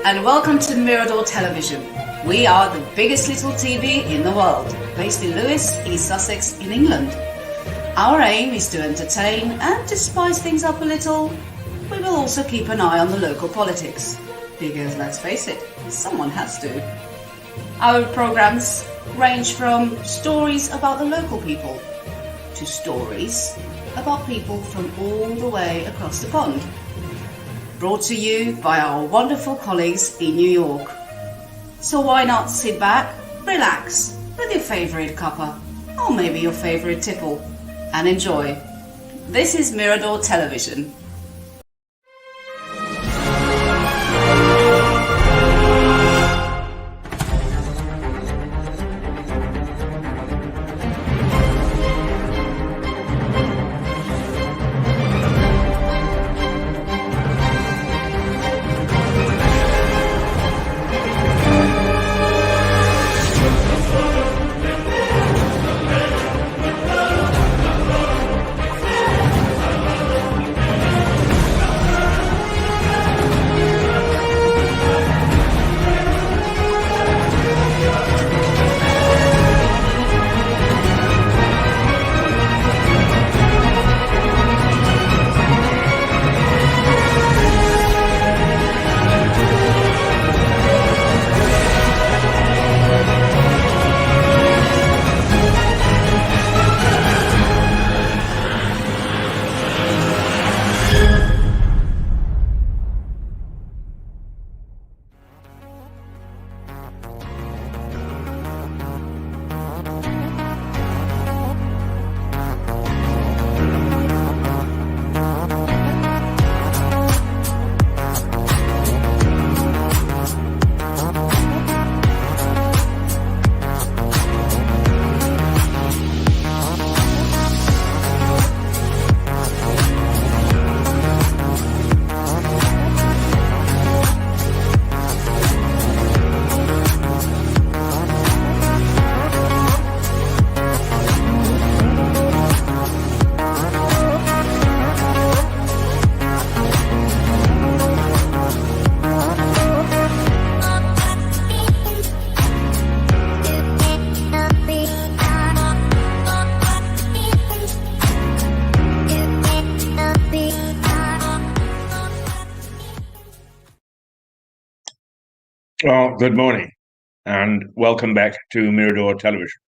and welcome to Mirador Television. We are the biggest little TV in the world, based in Lewes, East Sussex in England. Our aim is to entertain and to spice things up a little. We will also keep an eye on the local politics, because let's face it, someone has to. Our programs range from stories about the local people to stories about people from all the way across the pond. Brought to you by our wonderful colleagues in New York. So why not sit back, relax with your favourite cuppa, or maybe your favourite tipple, and enjoy. This is Mirador Television. Well, good morning and welcome back to Mirador Television.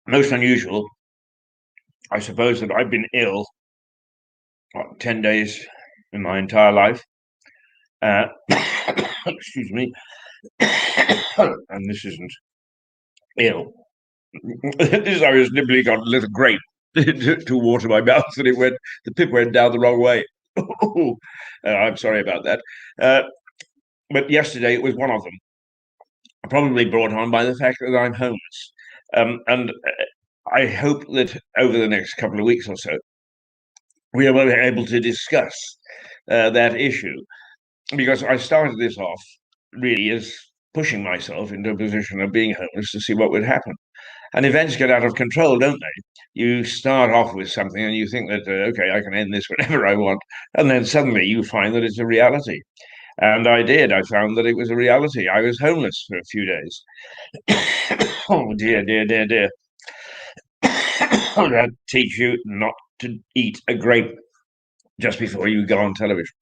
Most unusual, I suppose, that I've been ill 10 days in my entire life. Excuse me. And this isn't ill. I was nibbling got a little grape to water my mouth and the pip went down the wrong way. I'm sorry about that. But yesterday it was one of them, probably brought on by the fact that I'm homeless. And I hope that over the next couple of weeks or so, we are able to discuss that issue, because I started this off really as pushing myself into a position of being homeless to see what would happen. And events get out of control, don't they? You start off with something and you think that, okay, I can end this whenever I want. And then suddenly you find that it's a reality. And I did. I found that it was a reality. I was homeless for a few days. Oh, dear, dear, dear, dear. That teach you not to eat a grape just before you go on television.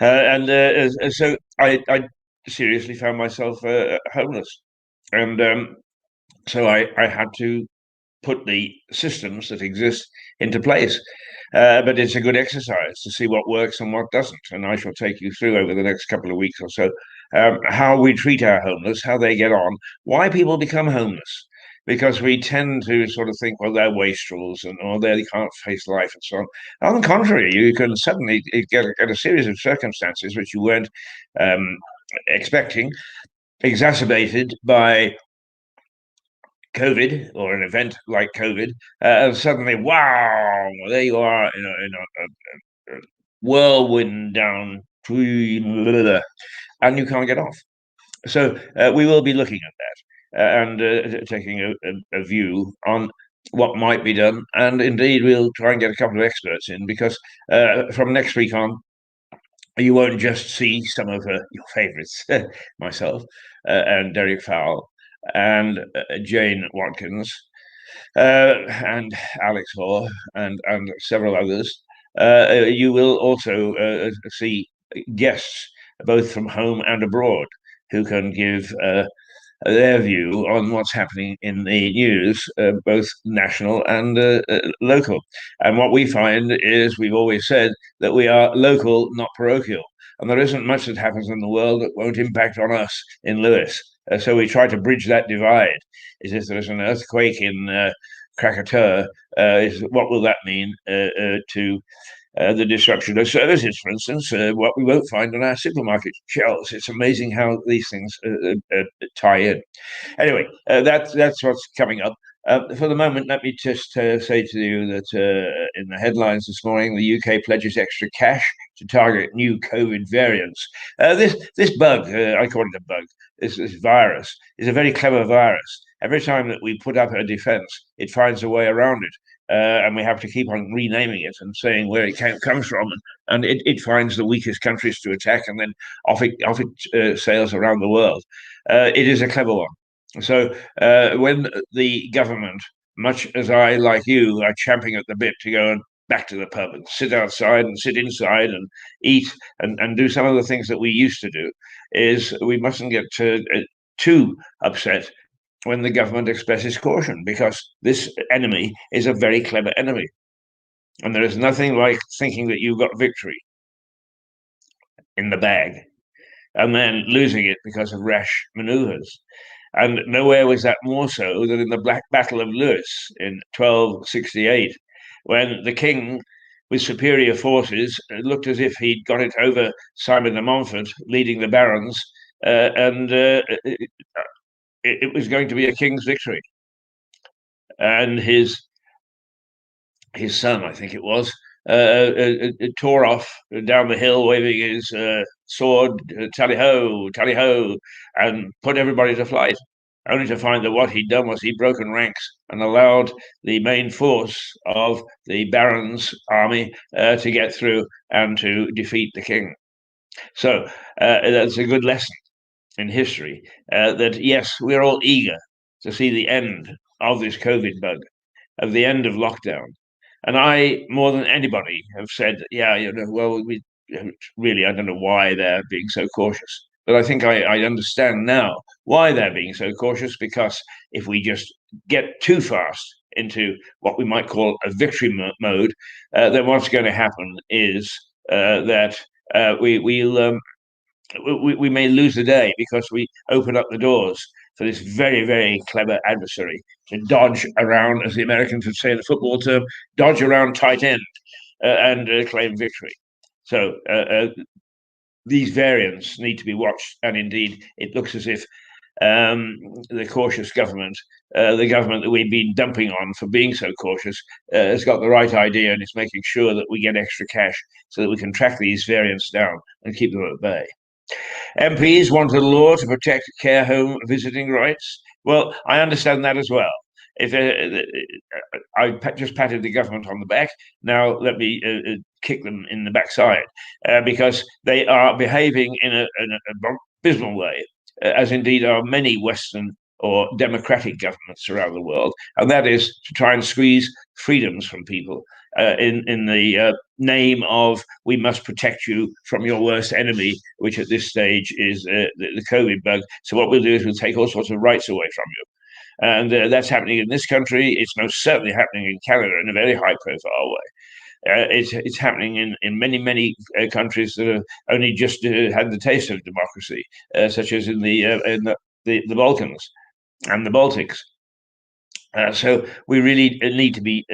So I seriously found myself homeless. And so I had to put the systems that exist into place. But it's a good exercise to see what works and what doesn't. And I shall take you through over the next couple of weeks or so how we treat our homeless, how they get on, why people become homeless. Because we tend to sort of think, well, they're wastrels or they can't face life and so on. On the contrary, you can suddenly get a series of circumstances which you weren't expecting, exacerbated by COVID or an event like COVID, and suddenly, wow, there you are in a whirlwind down, and you can't get off. So we will be looking at that and taking a view on what might be done. And indeed, we'll try and get a couple of experts in, because from next week on, you won't just see some of your favourites, myself and Derek Fowle and Jane Watkins and Alex Hoare and several others. You will also see guests both from home and abroad who can give their view on what's happening in the news, both national and local. And what we find is we've always said that we are local, not parochial. And there isn't much that happens in the world that won't impact on us in Lewis. So we try to bridge that divide. Is if there's an earthquake in Krakatoa, what will that mean to the disruption of services, for instance, what we won't find on our supermarket shelves? It's amazing how these things tie in. Anyway, that's what's coming up. For the moment, let me just say to you that in the headlines this morning, the UK pledges extra cash to target new COVID variants. This bug, I call it a bug, this virus, is a very clever virus. Every time that we put up a defense, it finds a way around it. And we have to keep on renaming it and saying where it comes from, and it finds the weakest countries to attack, and then off it sails around the world. It is a clever one. So when the government, much as I, like you, are champing at the bit to go and back to the pub and sit outside and sit inside and eat and do some of the things that we used to do, is we mustn't get too upset when the government expresses caution, because this enemy is a very clever enemy. And there is nothing like thinking that you've got victory in the bag and then losing it because of rash maneuvers. And nowhere was that more so than in the Black Battle of Lewis in 1268, when the king, with superior forces, looked as if he'd got it over Simon de Montfort, leading the barons, and it was going to be a king's victory. And his son, I think it was, tore off down the hill waving his sword, tally ho, and put everybody to flight, only to find that what he'd done was he'd broken ranks and allowed the main force of the Baron's army to get through and to defeat the king. So that's a good lesson in history, that yes, we're all eager to see the end of this COVID bug, of the end of lockdown. And I, more than anybody, have said, yeah, well, we really, I don't know why they're being so cautious. But I think I understand now why they're being so cautious, because if we just get too fast into what we might call a victory mode, then what's going to happen is that we may lose the day, because we open up the doors for this very, very clever adversary to dodge around, as the Americans would say in the football term, dodge around tight end and claim victory. So these variants need to be watched, and indeed, it looks as if the cautious government, the government that we've been dumping on for being so cautious, has got the right idea and is making sure that we get extra cash so that we can track these variants down and keep them at bay. MPs wanted a law to protect care home visiting rights. Well, I understand that as well. If I just patted the government on the back, now let me kick them in the backside, because they are behaving in an abysmal way, as indeed are many Western or democratic governments around the world, and that is to try and squeeze freedoms from people in the name of we must protect you from your worst enemy, which at this stage is the COVID bug. So what we'll do is we'll take all sorts of rights away from you. And that's happening in this country. It's most certainly happening in Canada in a very high-profile way. It's happening in many countries that have only just had the taste of democracy, such as in the Balkans and the Baltics. So we really need to be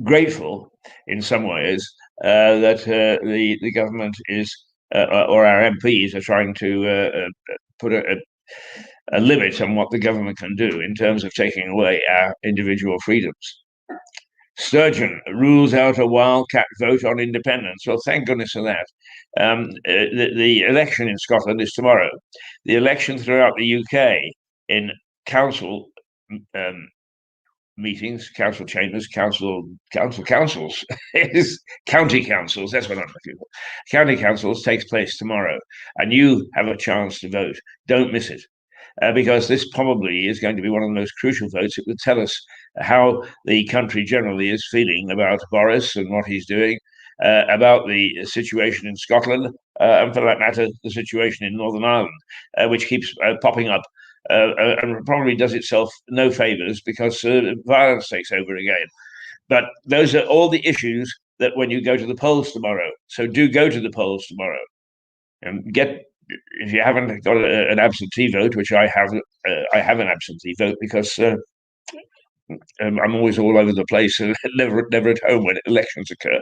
grateful in some ways that the government is, or our MPs are trying to put a limit on what the government can do in terms of taking away our individual freedoms. Sturgeon rules out a wildcat vote on independence. Well, thank goodness for that. The election in Scotland is tomorrow. The election throughout the UK in council meetings, council chambers, councils, county councils. That's what I'm looking for. County councils takes place tomorrow, and you have a chance to vote. Don't miss it. Because this probably is going to be one of the most crucial votes. It will tell us how the country generally is feeling about Boris and what he's doing, about the situation in Scotland, and for that matter, the situation in Northern Ireland, which keeps popping up and probably does itself no favors because violence takes over again. But those are all the issues that when you go to the polls tomorrow. So do go to the polls tomorrow and get, if you haven't got an absentee vote, which I have an absentee vote because I'm always all over the place and never at home when elections occur.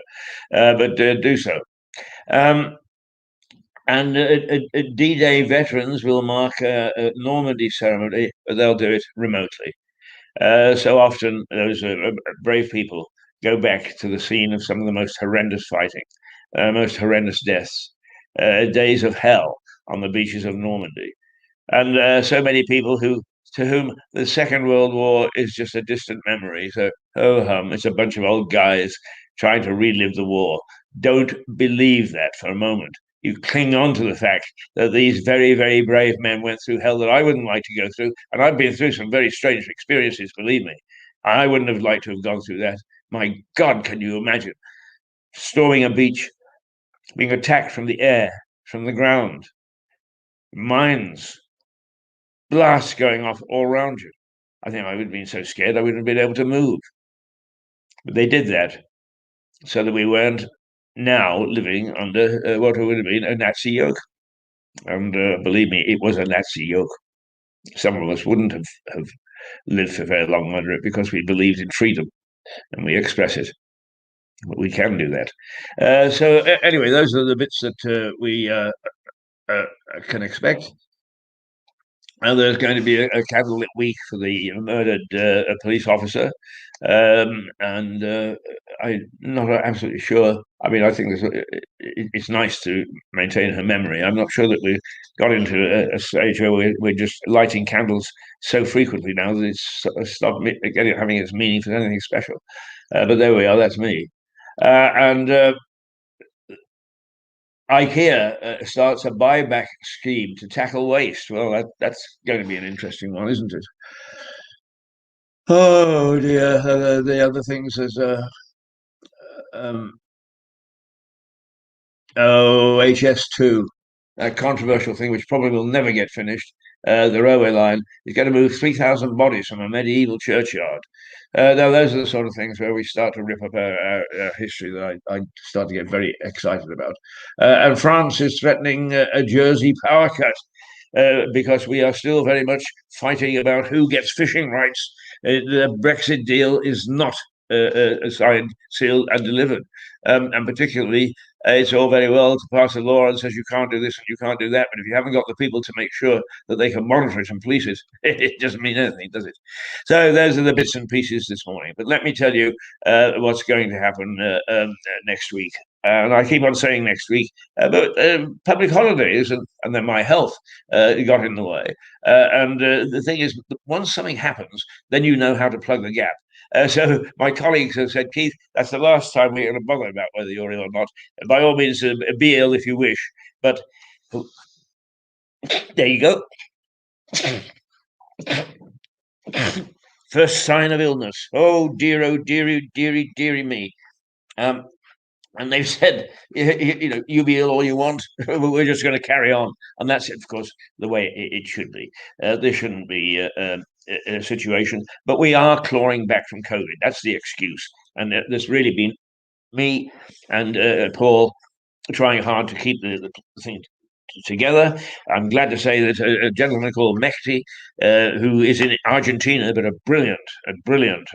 But do so. And D-Day veterans will mark a Normandy ceremony, but they'll do it remotely. So often those brave people go back to the scene of some of the most horrendous fighting, most horrendous deaths, days of hell on the beaches of Normandy. And so many people to whom the Second World War is just a distant memory. So, it's a bunch of old guys trying to relive the war. Don't believe that for a moment. You cling on to the fact that these very, very brave men went through hell that I wouldn't like to go through. And I've been through some very strange experiences, believe me. I wouldn't have liked to have gone through that. My God, can you imagine storming a beach, being attacked from the air, from the ground, mines, blasts going off all around you? I think I would have been so scared I wouldn't have been able to move. But they did that so that we weren't now living under what would have been a Nazi yoke. And believe me, it was a Nazi yoke. Some of us wouldn't have lived for very long under it because we believed in freedom and we express it. But we can do that. So anyway, those are the bits that we can expect. And there's going to be a candlelit week for the murdered police officer. And I'm not absolutely sure. I mean, I think it's nice to maintain her memory. I'm not sure that we've got into a stage where we're just lighting candles so frequently now that it's stopped having its meaning for anything special. But there we are. That's me. And IKEA starts a buyback scheme to tackle waste. Well, that's going to be an interesting one, isn't it? Oh dear. The other things is um, HS2, a controversial thing which probably will never get finished. The railway line is going to move 3,000 bodies from a medieval churchyard. Now, those are the sort of things where we start to rip up our history that I start to get very excited about. And France is threatening a Jersey power cut. Because we are still very much fighting about who gets fishing rights. The Brexit deal is not signed, sealed, and delivered. And particularly, it's all very well to pass a law and says you can't do this and you can't do that, but if you haven't got the people to make sure that they can monitor it and police it, it doesn't mean anything, does it? So those are the bits and pieces this morning. But let me tell you what's going to happen next week. And I keep on saying next week, but public holidays and then my health got in the way. And the thing is, once something happens, then you know how to plug the gap. So my colleagues have said, Keith, that's the last time we're going to bother about whether you're ill or not. By all means, be ill if you wish. But there you go. First sign of illness. Oh, dearie, dearie me. And they've said, you be ill all you want. We're just going to carry on. And that's, of course, the way it should be. There shouldn't be a situation. But we are clawing back from COVID. That's the excuse. And there's really been me and Paul trying hard to keep the thing together. I'm glad to say that a gentleman called Mehdi, who is in Argentina, but a brilliant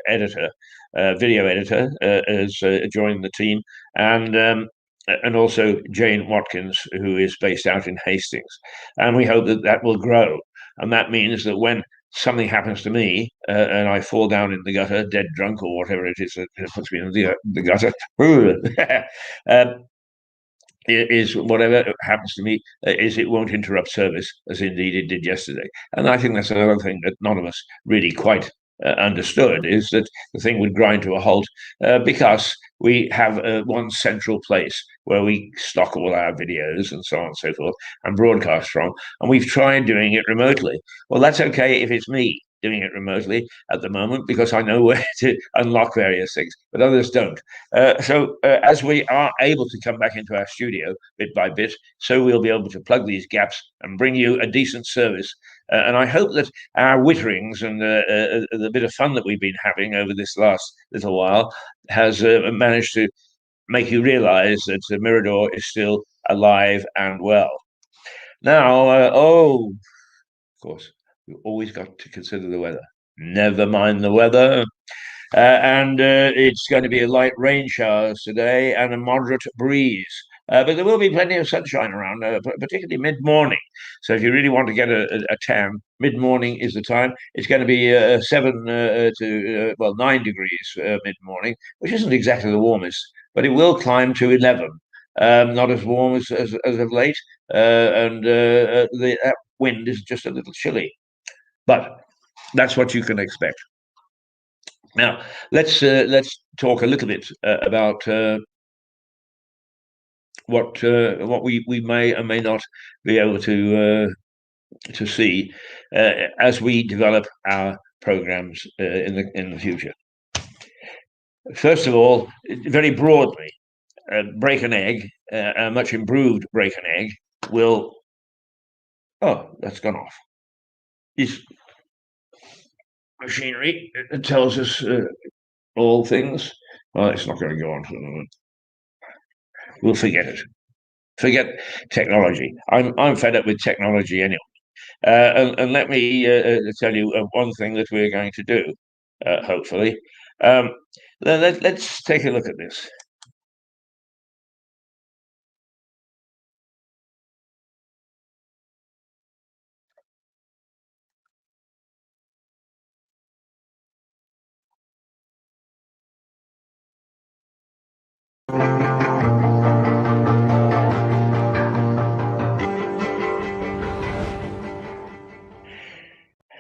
editor, video editor, has joined the team, and also Jane Watkins, who is based out in Hastings. And we hope that will grow. And that means that when something happens to me and I fall down in the gutter, dead drunk or whatever it is that puts me in the gutter, is whatever happens to me, is it won't interrupt service, as indeed it did yesterday. And I think that's another thing that none of us really quite understood is that the thing would grind to a halt because we have one central place where we stock all our videos and so on and so forth and broadcast from. And we've tried doing it remotely. Well, that's okay if it's me doing it remotely at the moment because I know where to unlock various things, but others don't. So as we are able to come back into our studio bit by bit, so we'll be able to plug these gaps and bring you a decent service. And I hope that our witterings and the bit of fun that we've been having over this last little while has managed to make you realize that Mirador is still alive and well. Now, of course, we've always got to consider the weather. Never mind the weather. And it's going to be a light rain showers today and a moderate breeze. But there will be plenty of sunshine around, particularly mid-morning. So if you really want to get a tan, mid-morning is the time. It's going to be 9 degrees mid-morning, which isn't exactly the warmest, but it will climb to 11. Not as warm as of late, and that wind is just a little chilly. But that's what you can expect. Now, let's talk a little bit about what we may or may not be able to see as we develop our programs in the future. First of all, very broadly, break an egg, a much improved break an egg will. Oh, that's gone off. This machinery tells us all things. Well, it's not going to go on for the moment. We'll forget it. Forget technology. I'm fed up with technology anyway. And let me tell you one thing that we're going to do, hopefully. Let's take a look at this.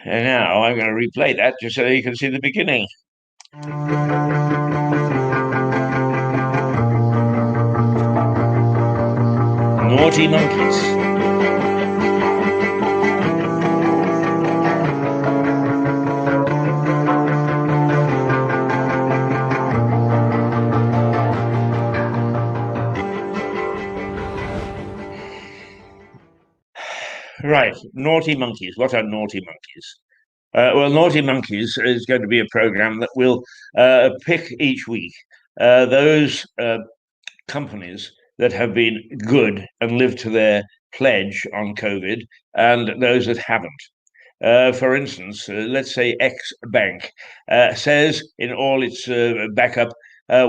And now I'm going to replay that just so you can see the beginning. Naughty monkeys. Right, naughty monkeys. What are naughty monkeys? Well, Naughty Monkeys is going to be a program that will pick each week those companies that have been good and lived to their pledge on COVID and those that haven't. For instance, let's say X Bank says in all its backup,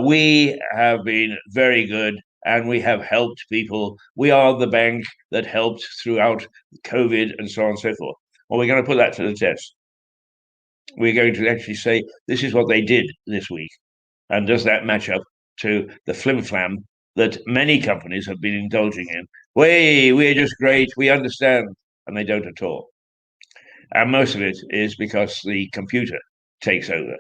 we have been very good and we have helped people. We are the bank that helped throughout COVID and so on and so forth. Well, we're going to put that to the test. We're going to actually say, this is what they did this week. And does that match up to the flim-flam that many companies have been indulging in? We're just great, we understand, and they don't at all. And most of it is because the computer takes over.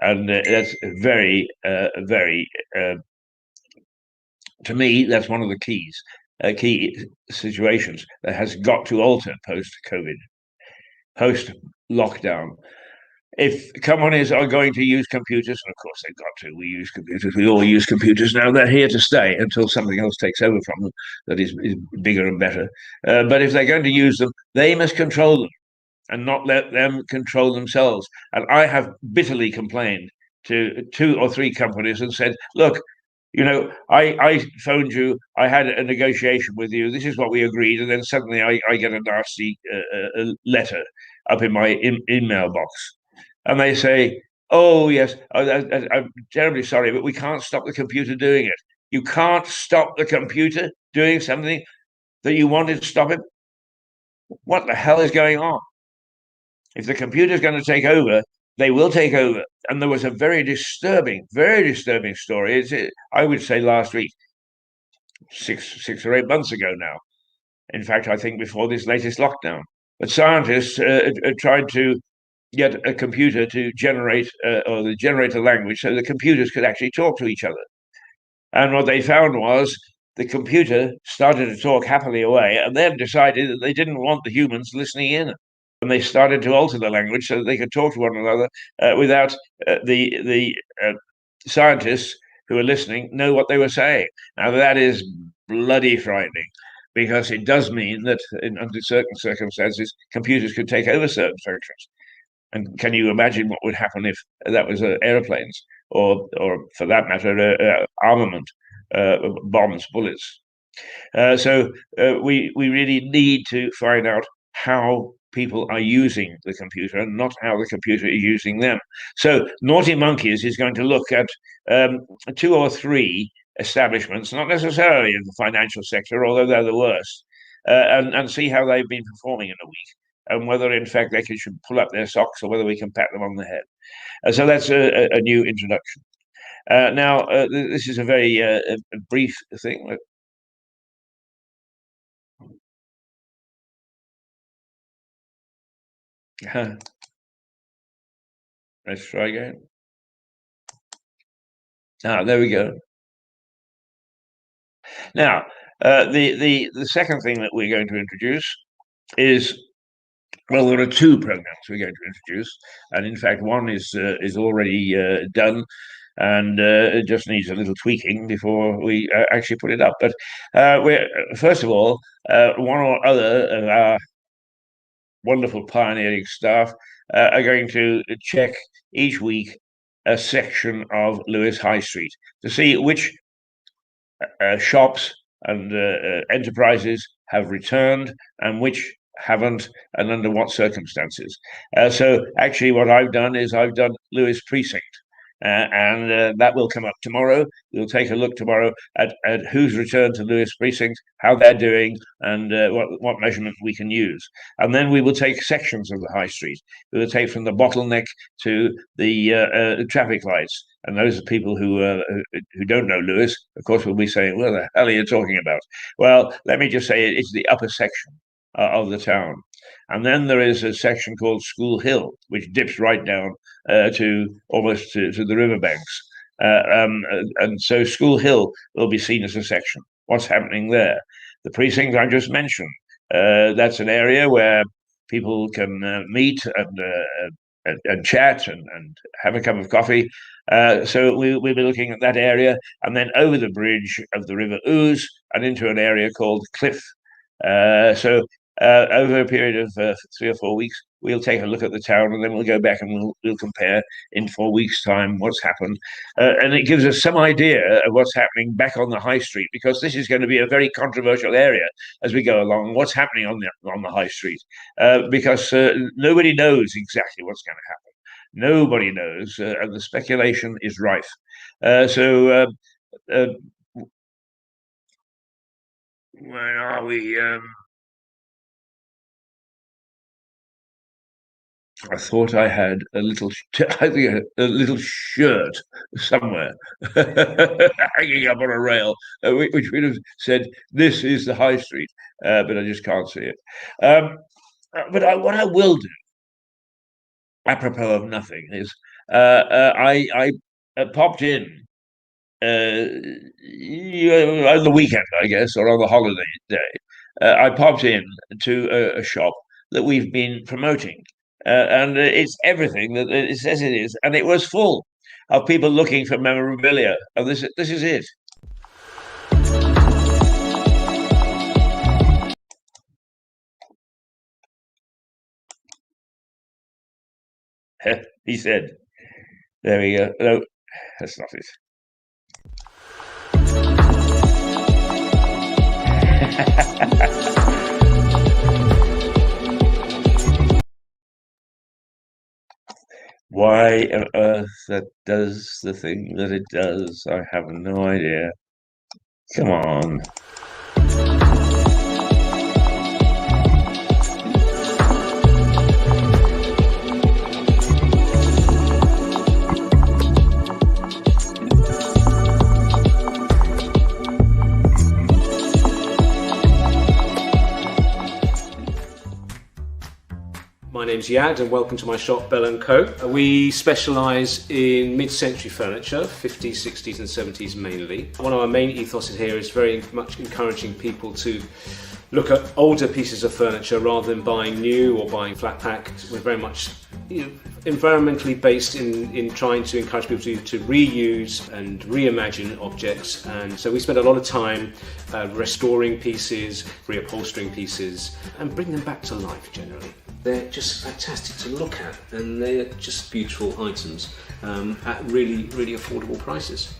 And that's very, to me, that's one of the key situations that has got to alter post-COVID, post-lockdown. If companies are going to use computers, and of course they've got to, we use computers, we all use computers now, they're here to stay until something else takes over from them that is bigger and better. But if they're going to use them, they must control them and not let them control themselves. And I have bitterly complained to 2 or 3 companies and said, look, I phoned you, I had a negotiation with you, this is what we agreed, and then suddenly I get a nasty letter up in my email box. And they say, oh, yes, I'm terribly sorry, but we can't stop the computer doing it. You can't stop the computer doing something that you wanted to stop it? What the hell is going on? If the computer's going to take over, they will take over. And there was a very disturbing story. I would say last week, 6 or 8 months ago now. In fact, I think before this latest lockdown. But scientists tried to get a computer to generate or generate a language so the computers could actually talk to each other. And what they found was the computer started to talk happily away and then decided that they didn't want the humans listening in. And they started to alter the language so that they could talk to one another without the scientists who were listening know what they were saying. Now, that is bloody frightening, because it does mean that under certain circumstances, computers could take over certain functions. And can you imagine what would happen if that was airplanes or for that matter, armament, bombs, bullets? So we really need to find out how people are using the computer and not how the computer is using them. So Naughty Monkeys is going to look at 2 or 3 establishments, not necessarily in the financial sector, although they're the worst, and see how they've been performing in a week, and whether in fact they should pull up their socks or whether we can pat them on the head. So that's a new introduction. Now, this is a very brief thing. Let's try again. There we go. Now, the second thing that we're going to introduce is, well, there are 2 programs we're going to introduce, and in fact, one is already done, and it just needs a little tweaking before we actually put it up. But we're first of all, one or other of our wonderful pioneering staff are going to check each week a section of Lewes High Street to see which shops and enterprises have returned and which haven't, and under what circumstances. So actually what I've done is I've done Lewes Precinct. And that will come up tomorrow. We'll take a look tomorrow at who's returned to Lewes Precinct, how they're doing, and what measurement we can use. And then we will take sections of the high street. We will take from the bottleneck to the traffic lights. And those are people who don't know Lewes, of course, will be saying, "What the hell are you talking about?" Well, let me just say it's the upper section of the town. And then there is a section called School Hill, which dips right down to almost to the riverbanks. And so School Hill will be seen as a section. What's happening there? The precinct I just mentioned, that's an area where people can meet and chat and have a cup of coffee. So we'll be looking at that area, and then over the bridge of the River Ouse and into an area called Cliff. So over a period of 3 or 4 weeks, we'll take a look at the town, and then we'll go back and we'll compare in 4 weeks' time what's happened. And it gives us some idea of what's happening back on the high street, because this is going to be a very controversial area as we go along. What's happening on the high street? Because nobody knows exactly what's going to happen. Nobody knows, and the speculation is rife. So where are we? I thought I had a little, I think a little shirt somewhere hanging up on a rail, which would have said, "This is the high street," but I just can't see it. But what I will do, apropos of nothing, is I popped in on the weekend, I guess, or on the holiday day. I popped in to a shop that we've been promoting. And it's everything that it says it is, and it was full of people looking for memorabilia. And this is it. He said, "There we go." No, that's not it. Why on earth that does the thing that it does, I have no idea. Come on. My name's Yad and welcome to my shop, Bell & Co. We specialise in mid-century furniture, 50s, 60s and 70s mainly. One of our main ethoses here is very much encouraging people to look at older pieces of furniture rather than buying new or buying flat pack. We're very much environmentally based in trying to encourage people to reuse and reimagine objects, and so we spend a lot of time restoring pieces, reupholstering pieces and bring them back to life generally. They're just fantastic to look at and they're just beautiful items at really, really affordable prices.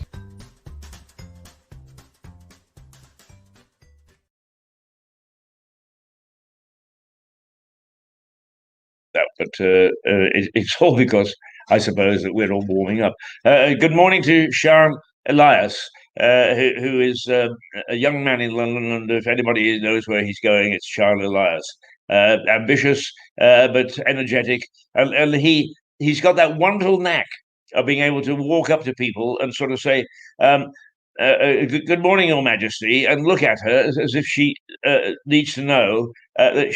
But it's all because I suppose that we're all warming up. Good morning to Sharon Elias, who is a young man in London, and if anybody knows where he's going, it's Sharon Elias. Ambitious, but energetic, and he's got that wonderful knack of being able to walk up to people and sort of say, good morning, Your Majesty, and look at her as if she needs to know that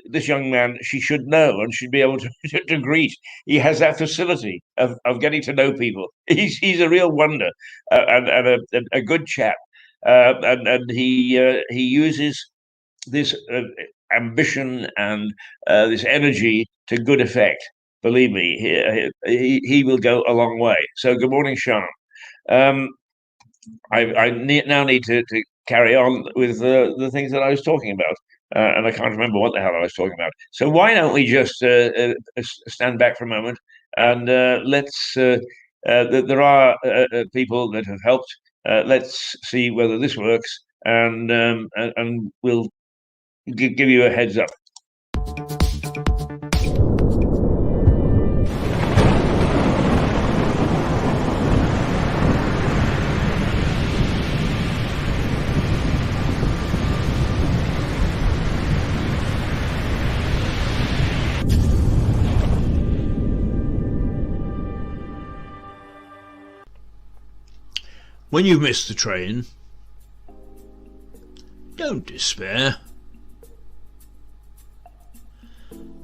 this young man, she should know and should be able to greet. He has that facility of getting to know people. He's a real wonder and a good chap, and he uses this ambition and this energy to good effect. Believe me, he will go a long way. So, good morning, Sean. I now need to carry on with the things that I was talking about, and I can't remember what the hell I was talking about. So why don't we just stand back for a moment and let's. There are people that have helped. Let's see whether this works, and we'll give you a heads up. When you've missed the train, don't despair.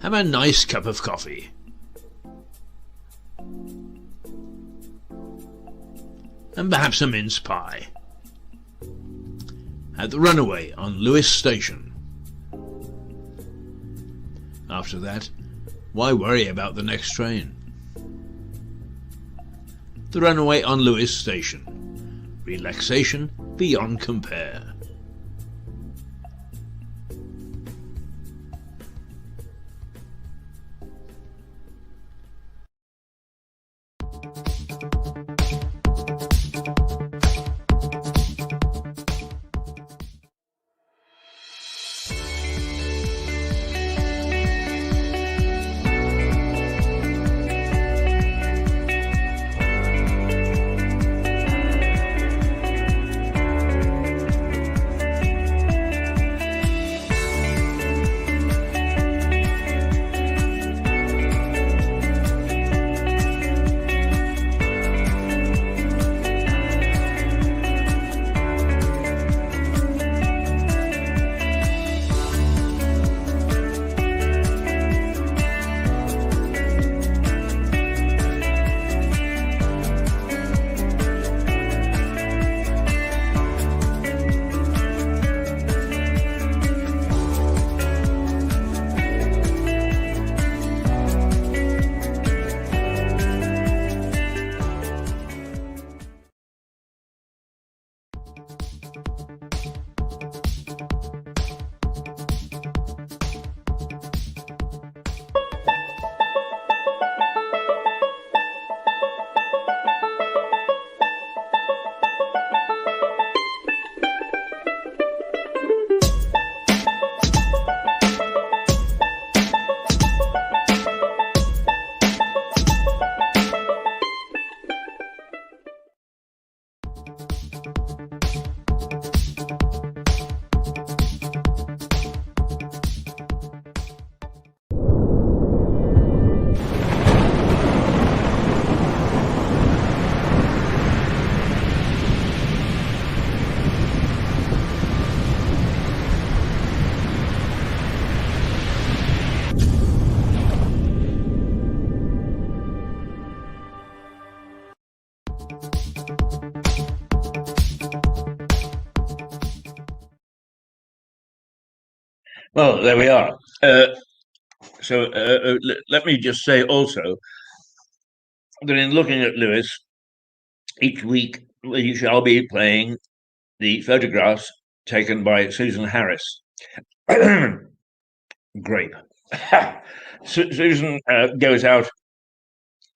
Have a nice cup of coffee. And perhaps a mince pie. At the Runaway on Lewes Station. After that, why worry about the next train? The Runaway on Lewes Station. Relaxation beyond compare. Well, there we are. Let me just say also that in looking at Lewis, each week we shall be playing the photographs taken by Susan Harris. Grape. Susan goes out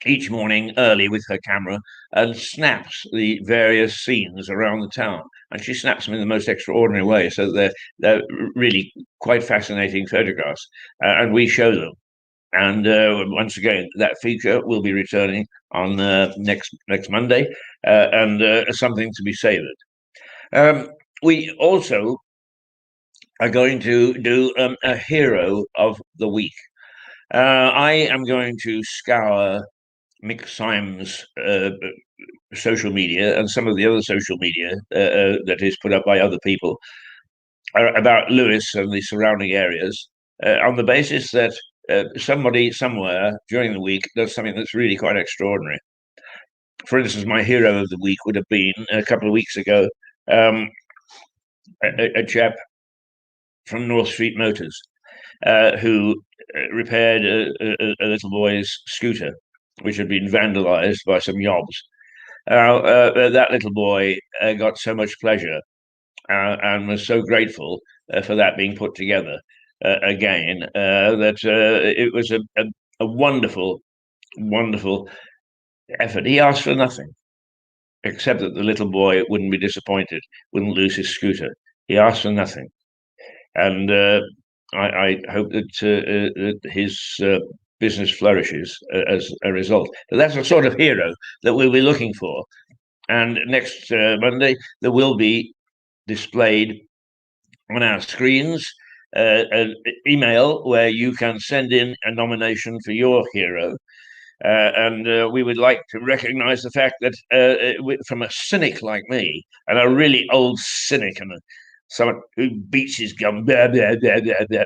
each morning early with her camera and snaps the various scenes around the town. And she snaps them in the most extraordinary way. So they're really quite fascinating photographs. And we show them. And once again, that feature will be returning on next Monday, and something to be savoured. We also are going to do a hero of the week. I am going to scour Mick Symes' social media and some of the other social media that is put up by other people about Lewis and the surrounding areas on the basis that somebody somewhere during the week does something that's really quite extraordinary. For instance, my hero of the week would have been a couple of weeks ago, a chap from North Street Motors who repaired a little boy's scooter, which had been vandalized by some yobs. That little boy got so much pleasure and was so grateful for that being put together again that it was a wonderful, wonderful effort. He asked for nothing except that the little boy wouldn't be disappointed, wouldn't lose his scooter. He asked for nothing. And I hope that his business flourishes as a result. But that's the sort of hero that we'll be looking for. And next Monday, there will be displayed on our screens an email where you can send in a nomination for your hero. And we would like to recognize the fact that from a cynic like me, and a really old cynic, and someone who beats his gum, blah, blah, blah, blah, blah,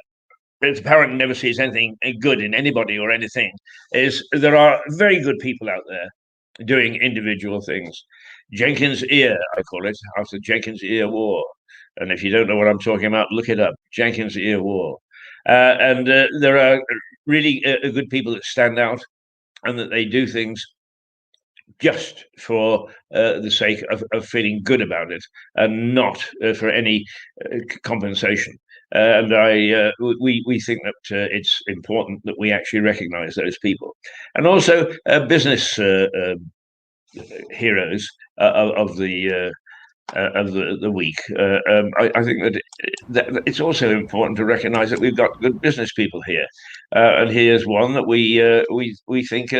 but apparently never sees anything good in anybody or anything, is there are very good people out there doing individual things. Jenkins' Ear, I call it, after Jenkins' Ear War. And if you don't know what I'm talking about, look it up, Jenkins' Ear War. And there are really good people that stand out and that they do things just for the sake of feeling good about it and not for any compensation. We think that it's important that we actually recognise those people, and also business heroes of the week. I think that it's also important to recognise that we've got good business people here, and here's one that we think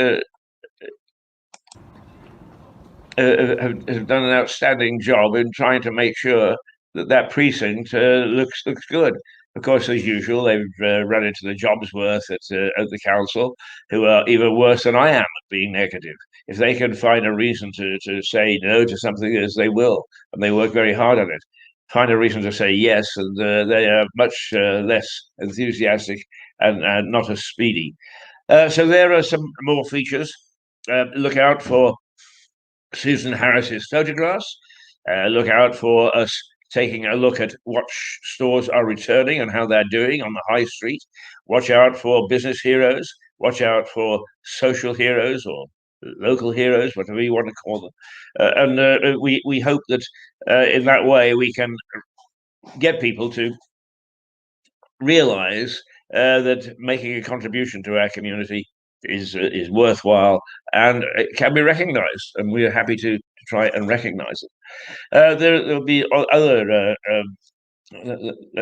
have done an outstanding job in trying to make sure that precinct looks good. Of course, as usual, they've run into the Jobsworth at the council, who are even worse than I am at being negative. If they can find a reason to say no to something, as they will, and they work very hard on it. Find a reason to say yes, and they are much less enthusiastic and not as speedy. So there are some more features. Look out for Susan Harris's photographs. Look out for us taking a look at what stores are returning and how they're doing on the high street. Watch out for business heroes. Watch out for social heroes or local heroes, whatever you want to call them. And we hope that in that way we can get people to realize that making a contribution to our community is worthwhile and it can be recognized, and we're happy to try and recognize it. There'll be other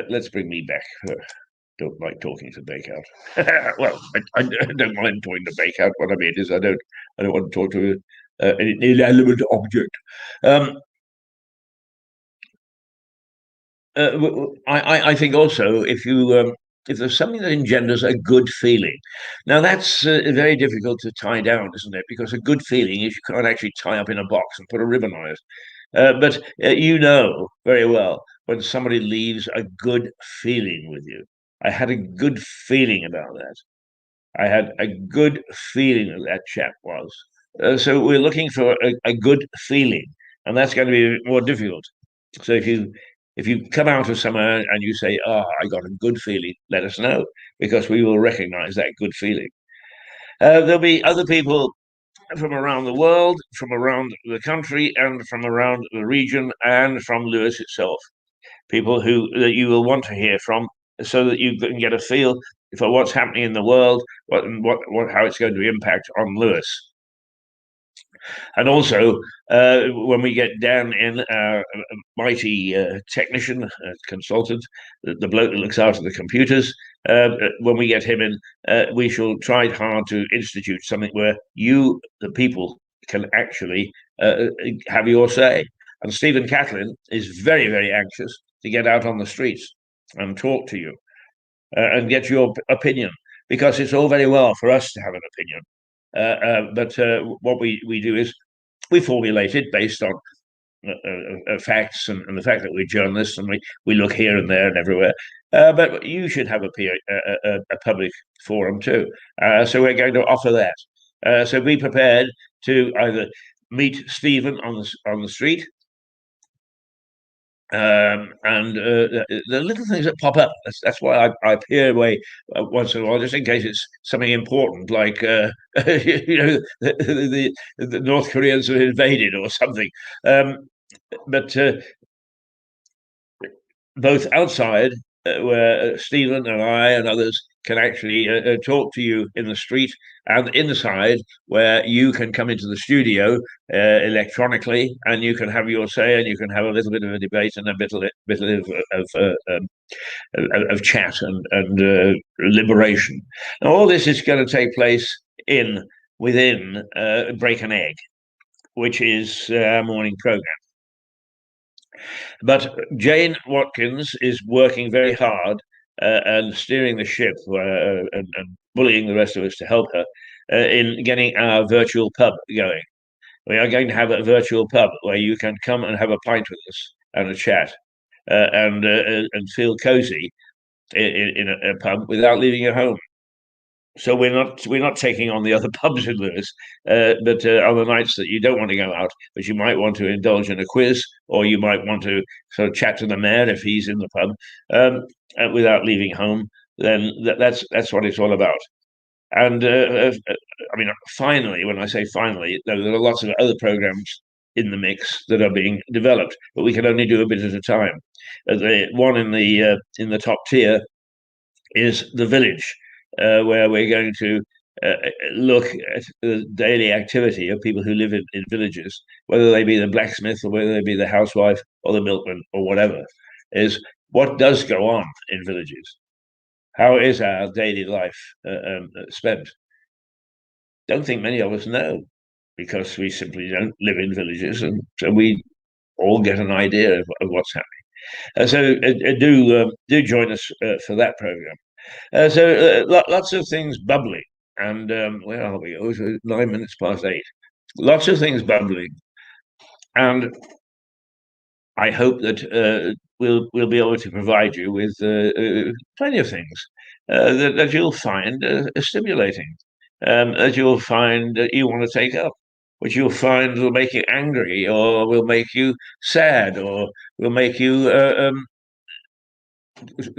let's bring me back. Don't like talking to Bakeout. Well, I don't mind talking to Bakeout. What I mean is I don't want to talk to an inanimate object. I think also if there's something that engenders a good feeling, now that's very difficult to tie down, isn't it? Because a good feeling is you can't actually tie up in a box and put a ribbon on it. But you know very well when somebody leaves a good feeling with you. I had a good feeling about that. I had a good feeling that chap was. So we're looking for a good feeling, and that's going to be more difficult. So if you If you come out of somewhere and you say, "Oh, I got a good feeling," let us know, because we will recognize that good feeling. There'll be other people from around the world, from around the country, and from around the region, and from Lewis itself. People that you will want to hear from, so that you can get a feel for what's happening in the world, how it's going to impact on Lewis. And also, when we get Dan in, a mighty technician, consultant, the bloke that looks after the computers, when we get him in, we shall try hard to institute something where you, the people, can actually have your say. And Stephen Catlin is very, very anxious to get out on the streets and talk to you and get your opinion, because it's all very well for us to have an opinion. But what we do is we formulate it based on facts and the fact that we're journalists and we look here and there and everywhere. But you should have a public forum too. So we're going to offer that. So be prepared to either meet Stephen on the street, and the little things that pop up. That's why I peer away once in a while, just in case it's something important, like the North Koreans have invaded or something. But both outside, where Stephen and I and others can actually talk to you in the street, and inside, where you can come into the studio electronically, and you can have your say, and you can have a little bit of a debate and a bit of chat and liberation. Now, all this is going to take place within Break an Egg, which is our morning program. But Jane Watkins is working very hard and steering the ship and bullying the rest of us to help her in getting our virtual pub going. We are going to have a virtual pub where you can come and have a pint with us and a chat and feel cozy in a pub without leaving your home. So we're not taking on the other pubs in Lewis, but on the nights that you don't want to go out, but you might want to indulge in a quiz, or you might want to sort of chat to the mayor if he's in the pub without leaving home. Then that's what it's all about. And I mean, finally, when I say finally, there are lots of other programs in the mix that are being developed, but we can only do a bit at a time. The one in the top tier is The Village, where we're going to look at the daily activity of people who live in villages, whether they be the blacksmith or whether they be the housewife or the milkman or whatever, is what does go on in villages. How is our daily life spent? Don't think many of us know, because we simply don't live in villages, and so we all get an idea of what's happening. So do join us for that program. Lots of things bubbling, and where are we? Oh, it's 9 minutes past 8. Lots of things bubbling, and I hope that we'll be able to provide you with plenty of things that you'll find stimulating, that you'll find that you want to take up, which you'll find will make you angry, or will make you sad, or will make you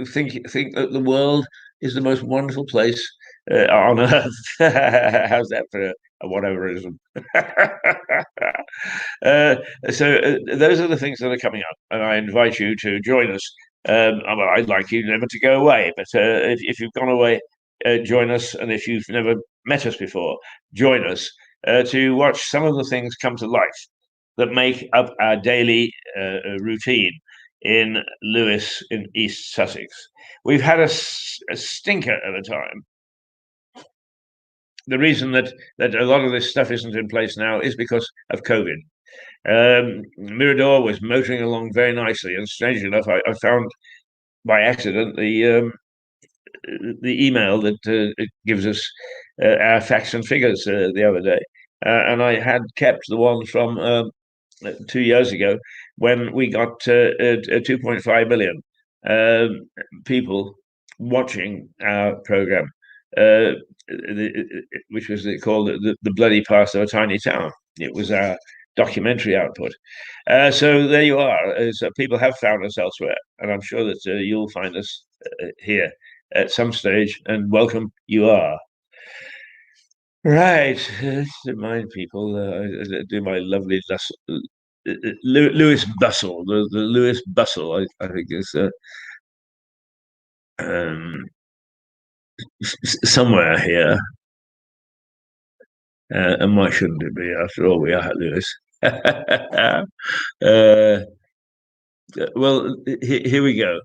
think that the world is the most wonderful place on earth. How's that for a whateverism? Those are the things that are coming up, and I invite you to join us. I'd like you never to go away, but if you've gone away, join us, and if you've never met us before, join us to watch some of the things come to life that make up our daily routine in Lewis in East Sussex. We've had a stinker of a time. The reason that a lot of this stuff isn't in place now is because of COVID. Mirador was motoring along very nicely, and strangely enough, I found by accident the email that gives us our facts and figures the other day, and I had kept the one from 2 years ago, when we got 2.5 million people watching our program, which was called the bloody past of a tiny town. It was our documentary output. So there you are. So people have found us elsewhere, and I'm sure that you'll find us here at some stage, and welcome you are. Right, remind people, do my lovely Lewis Bustle, the Lewis Bustle, I think is somewhere here. And why shouldn't it be? After all, we are Lewis. Well, here we go.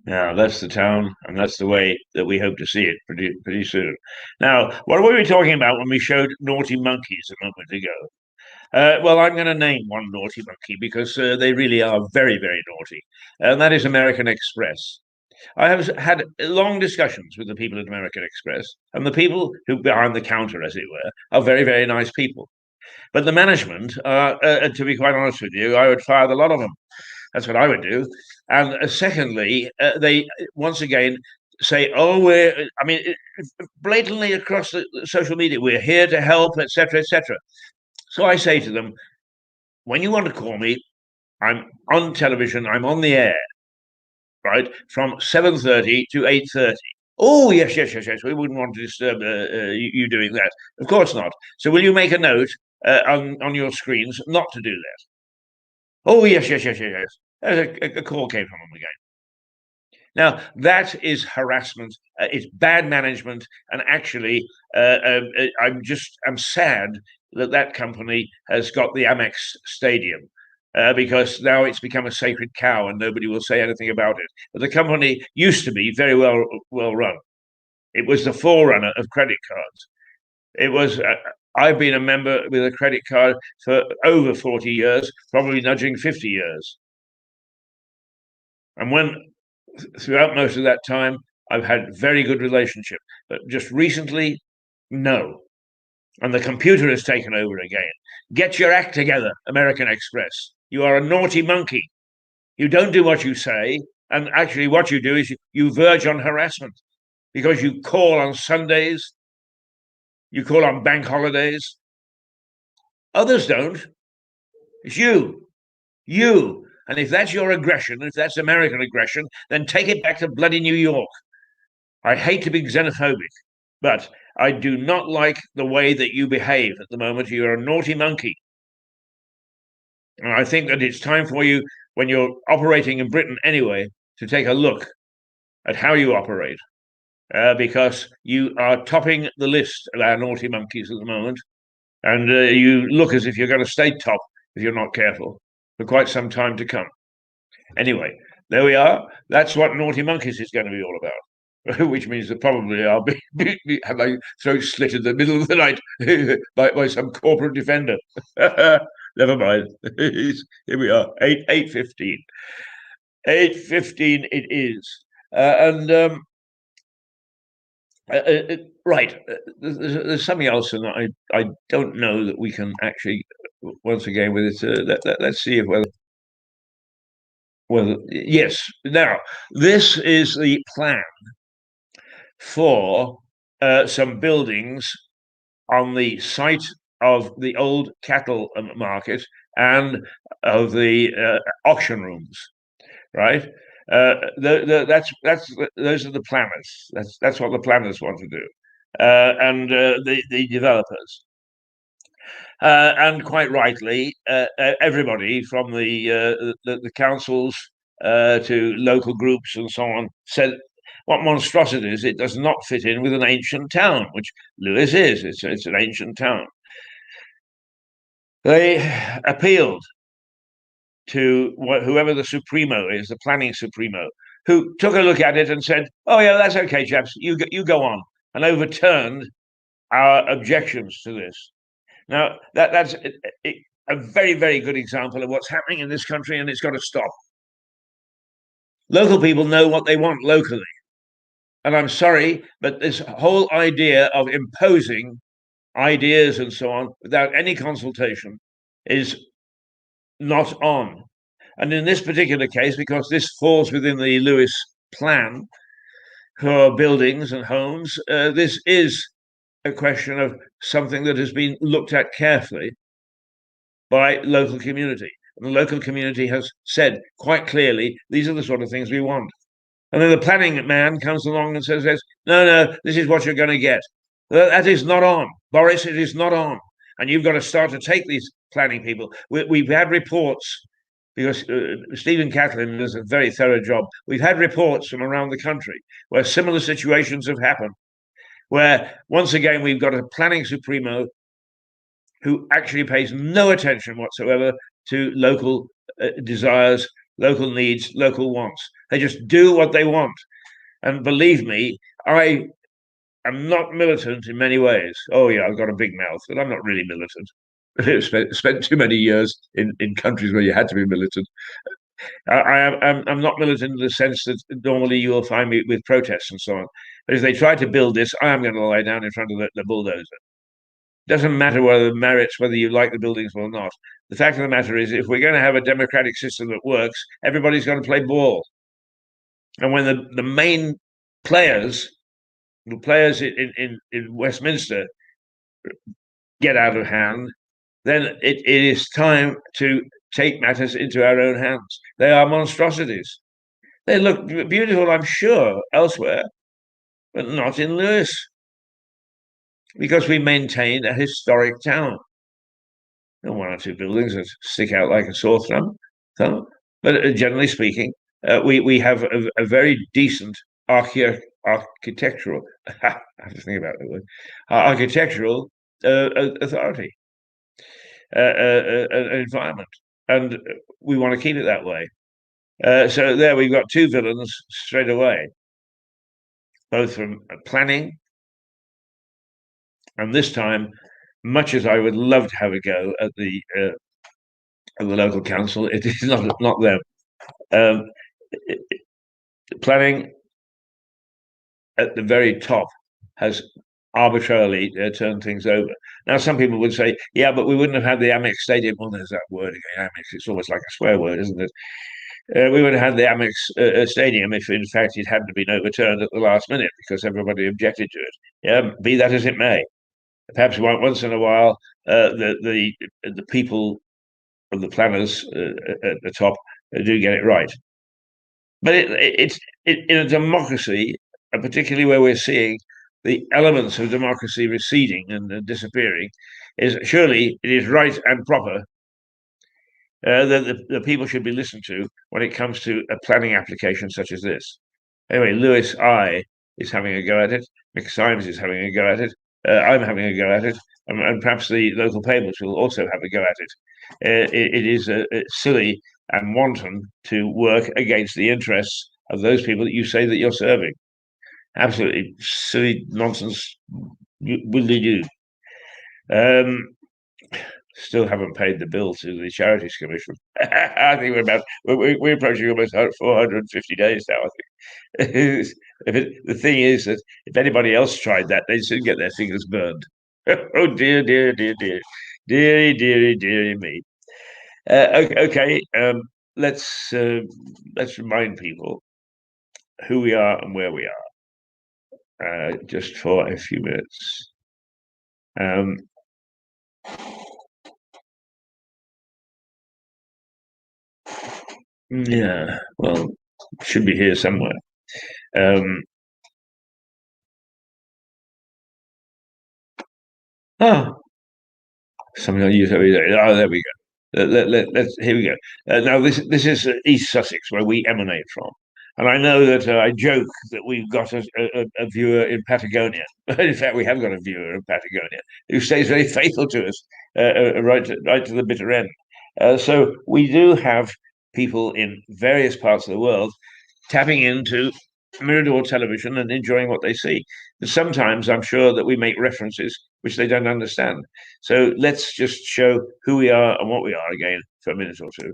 Now, that's the town, and that's the way that we hope to see it pretty soon. Now, what were we talking about when we showed naughty monkeys a moment ago? Well, I'm going to name one naughty monkey because they really are very, very naughty, and that is American Express. I have had long discussions with the people at American Express, and the people who behind the counter, as it were, are very, very nice people. But the management, to be quite honest with you, I would fire the lot of them. That's what I would do. And secondly, they once again say, "Oh, I mean, blatantly across the social media, we're here to help, etc., etc." So I say to them, when you want to call me, I'm on television, I'm on the air, right, from 7:30 to 8:30. Oh, yes, yes, yes, yes. We wouldn't want to disturb you doing that. Of course not. So will you make a note on your screens not to do that? Oh, yes, yes, yes, yes, yes. A call came from them again. Now, that is harassment. It's bad management. And actually, I'm sad that that company has got the Amex Stadium because now it's become a sacred cow and nobody will say anything about it. But the company used to be very well run. It was the forerunner of credit cards. It was. I've been a member with a credit card for over 40 years, probably nudging 50 years. And throughout most of that time, I've had very good relationship. But just recently, no. And the computer has taken over again. Get your act together, American Express. You are a naughty monkey. You don't do what you say. And actually, what you do is you verge on harassment because you call on Sundays, you call on bank holidays. Others don't. It's you. You. And if that's your aggression, if that's American aggression, then take it back to bloody New York. I hate to be xenophobic, but I do not like the way that you behave at the moment. You're a naughty monkey. And I think that it's time for you, when you're operating in Britain anyway, to take a look at how you operate. Because you are topping the list of our naughty monkeys at the moment. And you look as if you're going to stay top if you're not careful for quite some time to come. Anyway, there we are. That's what Naughty Monkeys is going to be all about. which means that probably I'll have my throat slit in the middle of the night by some corporate defender. Never mind. Here we are, 8:15. 8:15 it is. Right. There's something else, and I don't know that we can actually, once again, with it. Let's see if whether yes. Now, this is the plan for some buildings on the site of the old cattle market and of the auction rooms, right? Those are the planners. That's what the planners want to do, and the developers, and quite rightly, everybody from the councils to local groups and so on said, what monstrosities! It does not fit in with an ancient town, which Lewes is. It's an ancient town. They appealed to whoever the Supremo is, the planning Supremo, who took a look at it and said, "Oh yeah, that's okay, chaps. You go on," and overturned our objections to this. Now that's a very, very good example of what's happening in this country, and it's got to stop. Local people know what they want locally. And I'm sorry, but this whole idea of imposing ideas and so on without any consultation is not on. And in this particular case, because this falls within the Lewes plan for buildings and homes, this is a question of something that has been looked at carefully by local community. And the local community has said quite clearly, these are the sort of things we want. And then the planning man comes along and says, no, this is what you're going to get. That is not on. Boris, it is not on. And you've got to start to take these planning people. We've had reports, because Stephen Catlin does a very thorough job. We've had reports from around the country where similar situations have happened, where once again we've got a planning Supremo who actually pays no attention whatsoever to local desires, local needs, local wants. They just do what they want. And believe me, I am not militant in many ways. Oh yeah, I've got a big mouth, but I'm not really militant. I've spent too many years in countries where you had to be militant. I'm not militant in the sense that normally you will find me with protests and so on. But if they try to build this, I am going to lie down in front of the bulldozer. Doesn't matter whether you like the buildings or not. The fact of the matter is, if we're going to have a democratic system that works, everybody's going to play ball. And when the main players, the players in Westminster, get out of hand, then it is time to take matters into our own hands. They are monstrosities. They look beautiful, I'm sure, elsewhere, but not in Lewes, because we maintain a historic town. And one or two buildings that stick out like a sore thumb. But generally speaking, we have a very decent architectural, I have to think about that word, architectural authority, environment. And we want to keep it that way. So there we've got two villains straight away, both from planning, and this time, much as I would love to have a go at the local council, it is not them. Planning at the very top has arbitrarily turned things over. Now, some people would say, yeah, but we wouldn't have had the Amex Stadium. Well, there's that word again, Amex. It's almost like a swear word, isn't it? We would have had the Amex Stadium if, in fact, it hadn't been overturned at the last minute because everybody objected to it. Yeah, be that as it may. Perhaps once in a while, the people of the planners at the top do get it right. But it's in a democracy, and particularly where we're seeing the elements of democracy receding and disappearing, is surely it is right and proper that the people should be listened to when it comes to a planning application such as this. Anyway, Lewis I is having a go at it. Mick Symes is having a go at it. I'm having a go at it. And perhaps the local papers will also have a go at it. It is silly and wanton to work against the interests of those people that you say that you're serving. Absolutely silly nonsense will they do. Still haven't paid the bill to the Charities Commission. I think we're approaching almost 450 days now. I think the thing is that if anybody else tried that, they'd soon get their fingers burned. Oh dear, dear, dear, dear, dearie, dearie, dearie me. Okay, let's remind people who we are and where we are, just for a few minutes. Yeah, well, should be here somewhere. Oh, something I use every day. Oh, there we go. Let's here we go. Now this is East Sussex, where we emanate from, and I know that I joke that we've got a viewer in Patagonia. In fact, we have got a viewer in Patagonia who stays very faithful to us right to the bitter end. So we do have people in various parts of the world tapping into Mirador television and enjoying what they see. But sometimes I'm sure that we make references which they don't understand. So let's just show who we are and what we are again for a minute or two.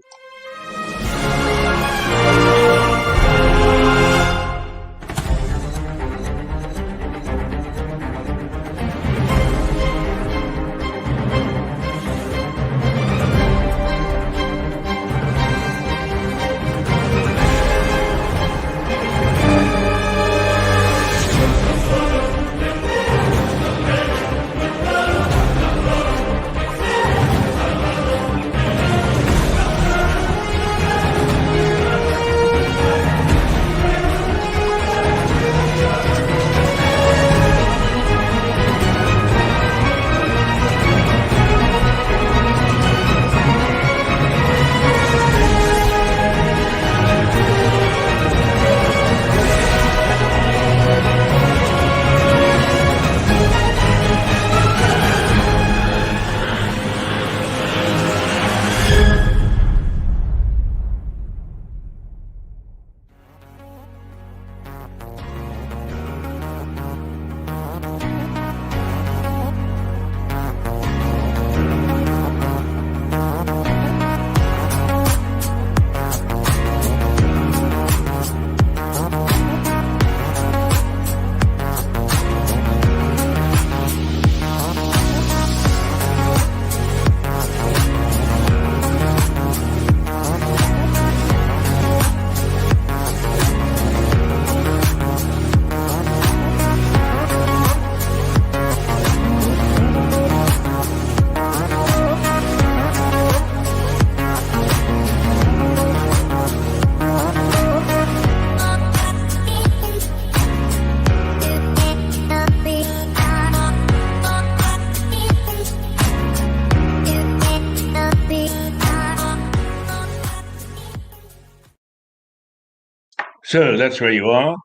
So that's where you are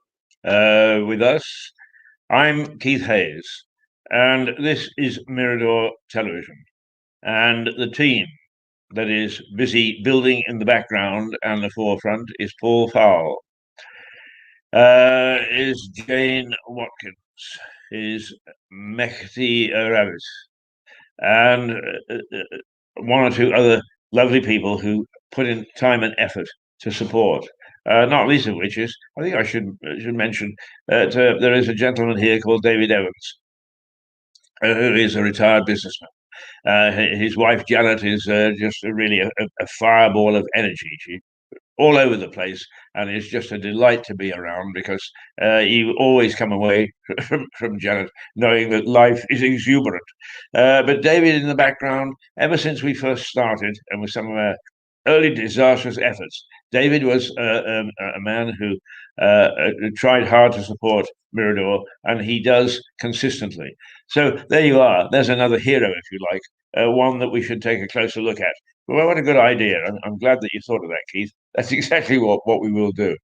with us. I'm Keith Hayes, and this is Mirador Television. And the team that is busy building in the background and the forefront is Paul Fowle, is Jane Watkins, is Mehdi Ravis, and one or two other lovely people who put in time and effort to support. Not least of which is, I think I should mention that there is a gentleman here called David Evans, who is a retired businessman. His wife Janet is just really a fireball of energy. She all over the place, and it's just a delight to be around because you always come away from Janet knowing that life is exuberant. But David in the background, ever since we first started, and with some of our early disastrous efforts, David was a man who tried hard to support Mirador, and he does consistently. So there you are. There's another hero, if you like, one that we should take a closer look at. Well, what a good idea. I'm glad that you thought of that, Keith. That's exactly what we will do.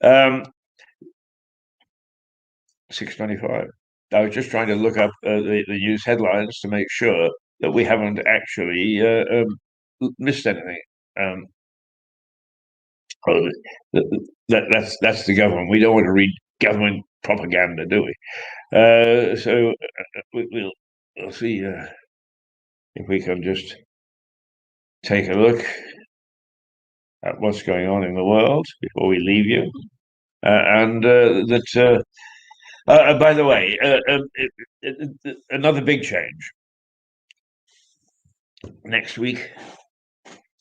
6:25. I was just trying to look up the news headlines to make sure that we haven't actually missed anything. Oh, that's the government. We don't want to read government propaganda, do we? So we'll see if we can just take a look at what's going on in the world before we leave you. By the way, another big change next week.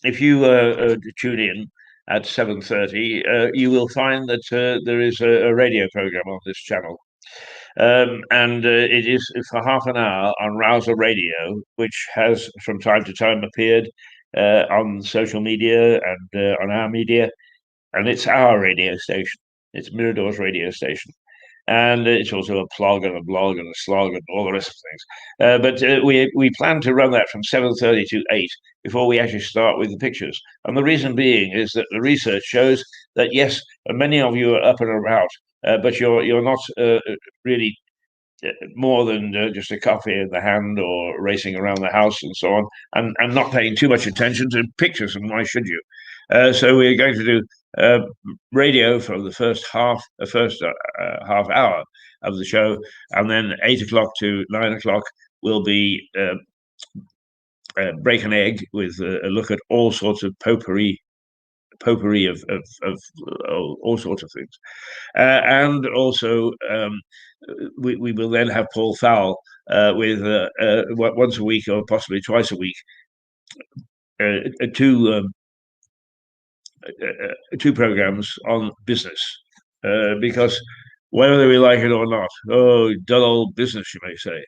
If you tune in at 7:30, you will find that there is a radio program on this channel. And it is for half an hour on Rouser Radio, which has from time to time appeared on social media and on our media. And it's our radio station. It's Mirador's radio station. And it's also a plug and a blog and a slog and all the rest of things. But we plan to run that from 7:30 to 8 before we actually start with the pictures. And the reason being is that the research shows that, yes, many of you are up and about, but you're not really more than just a coffee in the hand or racing around the house and so on, and not paying too much attention to pictures, and why should you? So we're going to do radio for the first half hour of the show, and then 8 o'clock to 9 o'clock will be break an egg with a look at all sorts of potpourri of all sorts of things, and also we will then have Paul Fowle with once a week or possibly twice a week, two programs on business, because whether we like it or not, dull old business, you may say,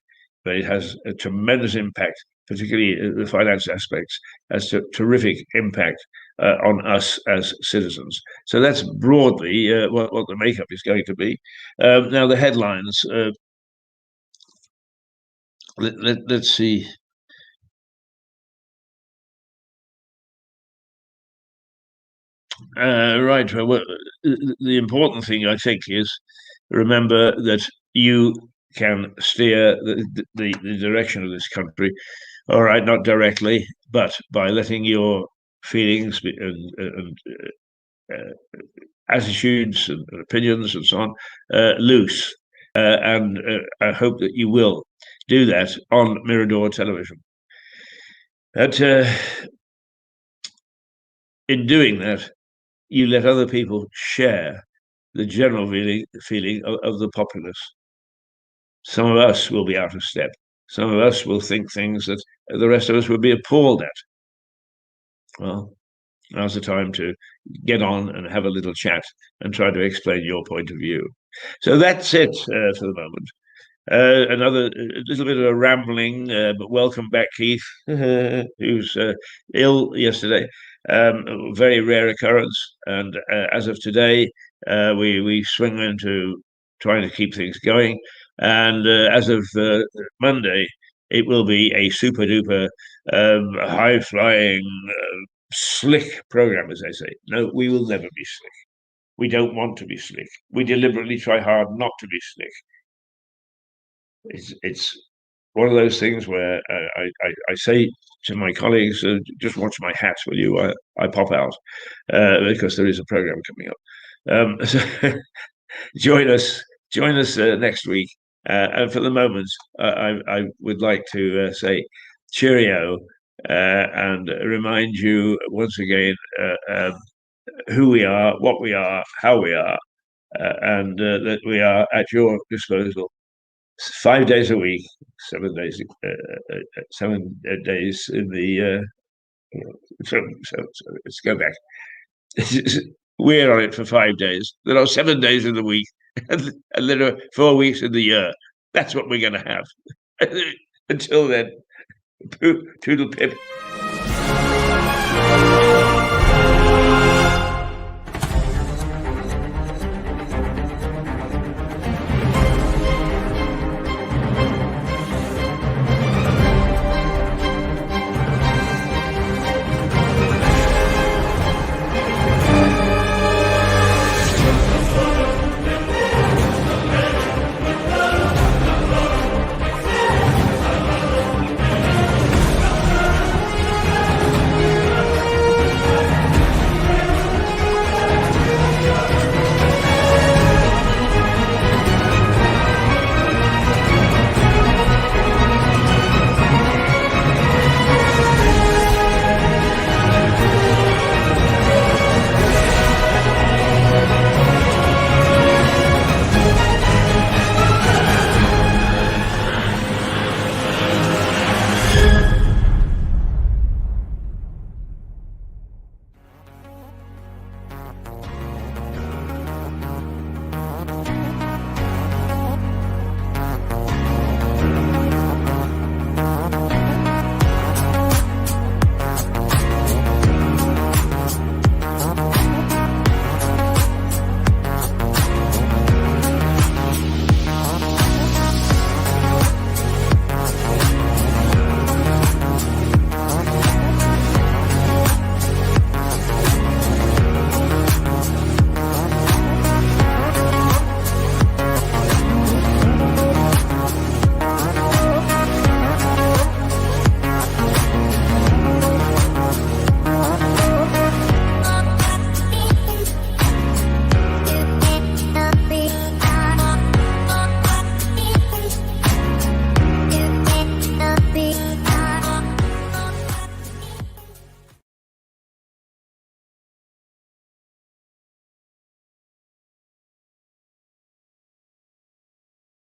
but it has a tremendous impact, particularly the finance aspects, has a terrific impact on us as citizens. So that's broadly what the makeup is going to be. Now the headlines. Let's see. Right. Well, the important thing, I think, is remember that you can steer the direction of this country. All right, not directly, but by letting your feelings and attitudes and opinions and so on loose. And I hope that you will do that on Mirador television. That in doing that, you let other people share the general feeling of the populace. Some of us will be out of step. Some of us will think things that the rest of us would be appalled at. Well, now's the time to get on and have a little chat and try to explain your point of view. So that's it for the moment. Another little bit of a rambling, but welcome back, Keith, who's ill yesterday. Very rare occurrence, and as of today, we swing into trying to keep things going. And as of Monday, it will be a super duper high flying, slick program, as they say. No, we will never be slick. We don't want to be slick. We deliberately try hard not to be slick. It's one of those things where I say to my colleagues, just watch my hat, will you? I pop out because there is a program coming up. So join us next week. And for the moment, I would like to say cheerio and remind you once again who we are, what we are, how we are, and that we are at your disposal 5 days a week, 7 days, 7 days in the. So let's go back. We're on it for 5 days. There are 7 days in the week, and there are 4 weeks in the year. That's what we're going to have. Until then, toodle pip.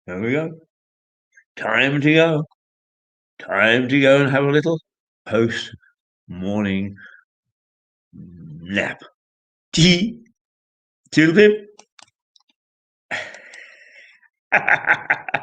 There we go. Time to go. Time to go and have a little post-morning nap. Tea. Toodle pip.